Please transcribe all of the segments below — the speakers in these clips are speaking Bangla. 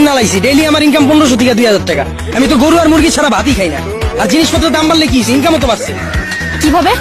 কিনা লাইছি, ডেইলি আমার ইনকাম 1500 থেকে 2000 টাকা। আমি তো গরু আর মুরগি ছাড়া ভাতই খাই না। আর জিনিসপত্রের দাম বাড়লে কি ইনকামও তো বাড়ছে। কিভাবে?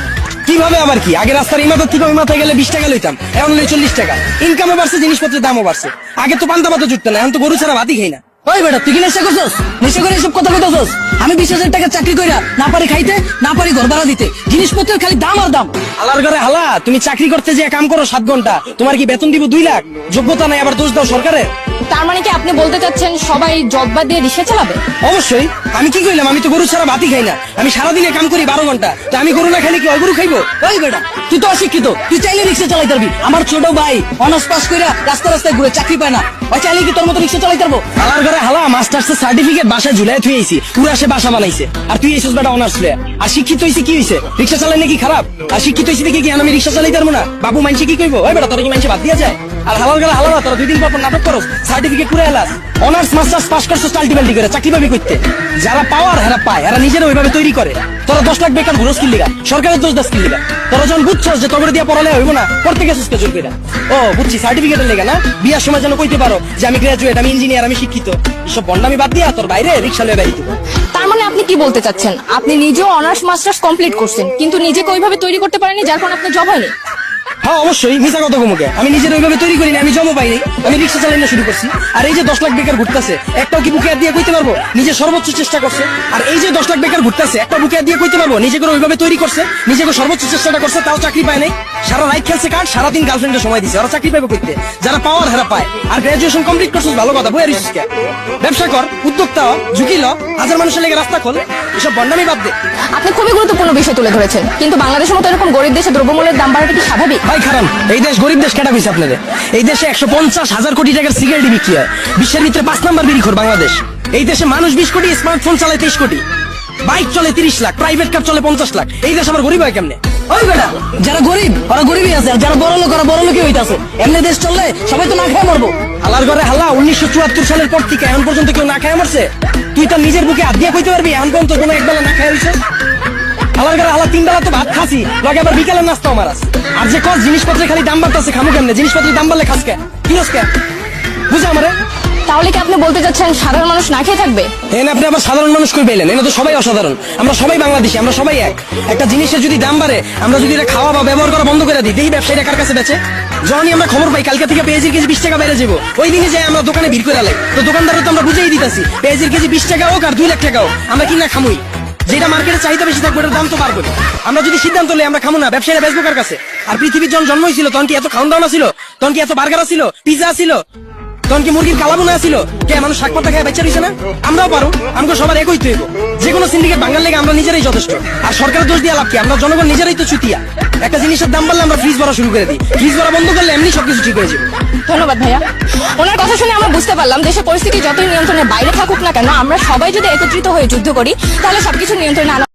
কিভাবে আবার কি, আগে রাস্তার এই মাথার থেকে ওই মাথায় গেলে 20 টাকা লইতাম, এখন লই 40 টাকা। ইনকামও বাড়ছে, জিনিসপত্রের দামও বাড়ছে। আগে তো পান্তা ভাতও জুটতো না, এখন তো গরু ছাড়া ভাতই খাই না। ওই বেটা, তুই কি নেশা করছস? নেশা করে এসব কথা কইতাছস? আমি 20,000 টাকা চাকরি কইরা না পারি খাইতে, না পারি ঘর ভাড়া দিতে, জিনিসপত্রের খালি দাম আর দাম। হালার ঘরে হালা, তুমি চাকরি করতে যে কাম করো 7 ঘন্টা, তোমার কি বেতন দিব 2 লাখ? যোগ্যতা নাই, আবার দোষ দাও সরকারের। তার মানে কি আপনি বলতে চাচ্ছেন সবাই জব বাদ দিয়ে রিক্সা চালাবে? অবশ্যই। আমি কি কইলাম? আমি তো গরু ছাড়া ভাতই খাই না। আমি সারাদিনে কাম করি 12 ঘন্টা, তো আমি গরু না খাইলে কি গরু খাইবো? ওই বেটা, তুই তো অশিক্ষিত, তুই চাইলে রিক্সা চালাইতে পারবি। আমার ছোট ভাই অনার্স পাস কইরা রাস্তা রাস্তায় ঘুরে চাকরি পায় না, ওই চাইলে কি তোর মতো রিক্সা চালাইতে পারবো? হালার ঘরে হালা, মাস্টার্সের সার্টিফিকেট বাসায় ঝুলাই থুইছি, পুরা সে বাসা বানাইছে। আর তুই এসেছিস বেটা অনার্স লয়ে। আর শিক্ষিত হইছে কি হইছে? রিক্সা চালাই নাকি খারাপ? আর শিক্ষিত হইছে দেখি কি আমি রিক্সা চালাইতে পারবো না? বাবু মাইনছে কি কইবো? ওই বেটা, তোর কি মাইনছে বাদ দিয়া যায়? আর হালার ঘরে হালা, তোরা 2 দিন পর নাটক করস, সার্টিফিকেট পুরা এলাস। অনার্স মাস্টার্স পাস করছস আলটিমেটলি করে, চাকরি পাবি কইতে? যারা পাওয়ার হেরা পায়, এরা নিজেরা ওইভাবে তৈরি করে। তোরা 10 লাখ বেকার ঘুরস কি লিগা? সরকারের দোষ দাস কি লিগা? তোরা যখন বুঝছস যে তোর দিয়া পড়ালে হইব না, করতে গেছিস কে জোর কইরা? ও বুঝছি, সার্টিফিকেটের লেগা না? বিয়ার সময় যেন কইতে পারো যে আমি গ্রাজুয়েট, আমি ইঞ্জিনিয়ার, আমি শিক্ষিত। এসব বন্ডামি বাদ দিয়া তোর বাইরে রিক্সা লয়ে বেরিয়ে দিবো। তার মানে আপনি কি বলতে চাচ্ছেন, আপনি নিজেও অনার্স মাস্টার্স কমপ্লিট করছেন কিন্তু নিজেকে ওইভাবে তৈরি করতে পারেননি, যার কারণে আপনার জব হয়নি? হ্যাঁ অবশ্যই, মিছা কথা কমুকে। আমি নিজের ওইভাবে তৈরি করিনি, আমি জমও পাইনি, আমি রিক্সা চালানো শুরু করছি। আর এই যে 10 লাখ বেকার ঘুরতেছে, একটাও কি বুকে হাত দিয়ে কইতে পারবো নিজে সর্বোচ্চ চেষ্টা করছে? আর এই যে 10 লাখ বেকার ঘুরতেছে, একটা বুকে হাত দিয়ে কইতে পারবো নিজেকে ওইভাবে তৈরি করছে, নিজেকে সর্বোচ্চ চেষ্টাটা করছে, তাও চাকরি পায় নাই? সারা রাত খেলছে কার্ড, সারাদিন গার্লফ্রেন্ডের সময় দিছে, ওরা চাকরি পাবে কইতে? যারা পাওয়ার হেরা পায়। আর গ্রাজুয়েশন কমপ্লিট করছিস, ভালো কথা, বই আরিস কে? ব্যবসা কর, উদ্যোক্তা হ, ঝুঁকি ল, হাজার মানুষের লেগে রাস্তা খোল, এসব বন্ডামি বাদ দে। আপনি খুবই গুরুত্বপূর্ণ বিষয় তুলে ধরেছেন, কিন্তু বাংলাদেশের মতো এরকম গরিব দেশে দ্রব্যমূল্যের দাম বাড়াটা কি স্বাভাবিক? ভাই খারাপ, এই দেশ গরিব দেশ কেটা কইছে আপনাদের? এই দেশে 150,000 কোটি টাকার সিগারেট বিক্রি হয়, বিশ্বের ভিতরে 5 নাম্বার বিক্রি বাংলাদেশ। এই দেশে মানুষ 20 কোটি, স্মার্টফোন চালায় 23 কোটি, বাইক চলে 30 লাখ, প্রাইভেট কার চলে 50 লাখ। এই দেশ আমার গরিব হয় কেমনে? ওই বেটা, যারা গরিব ওরা গরিবই আছে, আর যারা বড় লোক ওরা বড় লোকই হইতাছে। এমনি দেশ চললে সবাই তো না খেয়ে মরবো। হালার ঘরে হালা, 1974 সালের পর থেকে এখন পর্যন্ত কেউ না খায় মরছে? তুই তো নিজের বুকে হাত দিয়ে কইতে পারবি এখন পর্যন্ত কোনো একবেলা না খায় হইছে? হালার ঘরে হালা, 3 বেলা তো ভাত খাসি, লগে আবার বিকালের নাস্তাও মারাস। আর যে কস জিনিসপত্রের খালি দাম বাড়তেছে, খামু কেমনে? জিনিসপত্রের দাম বাড়লে খাস কে? কিনস কে? বুঝা আমারে? তাহলে কি আপনি বলতে চাচ্ছেন সাধারণ মানুষ না খেয়ে থাকবে? আপনি আবার সাধারণ মানুষ কই পেলেন? এনে তো সবাই অসাধারণ, আমরা সবাই বাংলাদেশি, আমরা সবাই এক। একটা জিনিসের যদি দাম বাড়ে, আমরা যদি এটা খাওয়া বা ব্যবহার করা বন্ধ করে দিই, দেখি ব্যবসায়ীরা কার কাছে বেচে। যখনই আমরা খবর পাই কালকে থেকে পেঁয়াজের কেজি 20 টাকা বেড়ে যাবো, ওই দিনে যাই আমরা দোকানে ভিড় করে আলাই, তো দোকানদারও তো আমরা বুঝেই দিতেছি পেঁয়াজের কেজি 20 টাকা হোক আর 2 লাখ টাকা হোক, আমরা কিনা খামুই। যেটা মার্কেটে চাহিদা বেশি থাকবে এটার দাম তো বাড়বে। আমরা যদি সিদ্ধান্ত লই আমরা খামু না, ব্যবসায়ীরা বেচবো কার কাছে? আর পৃথিবীর যখন জন্ম হয়েছিল তখন কি এত খাওয়ান দাওয়া ছিল? তখন কি এত বার্গার ছিল, পিজা ছিল? তখন কি মুরগির কালাবুনা ছিল? কে মানুষ শাক পাতা খায় বেচা দিছে না? আমরাও পারো, আমাকে সবার একই তৈব। যে কোনো সিন্ডিকেট ভাঙার লেগে আমরা নিজেরাই যথেষ্ট। আর সরকারের দোষ দিয়ে লাভ কি? আমরা জনগণ নিজেরাই তো চুতিয়া। একটা জিনিসের দাম বাড়লে আমরা ফ্রিজ ভরা শুরু করে দিই, ফ্রিজ ভরা বন্ধ করলে এমনি সবকিছু ঠিক হয়ে যাবে। ধন্যবাদ ভাইয়া। ওনার কথা শুনে আমরা বুঝতে পারলাম দেশের পরিস্থিতি যতই নিয়ন্ত্রণের বাইরে থাকুক না কেন, আমরা সবাই যদি একত্রিত হয়ে যুদ্ধ করি তাহলে সবকিছু নিয়ন্ত্রণে আনা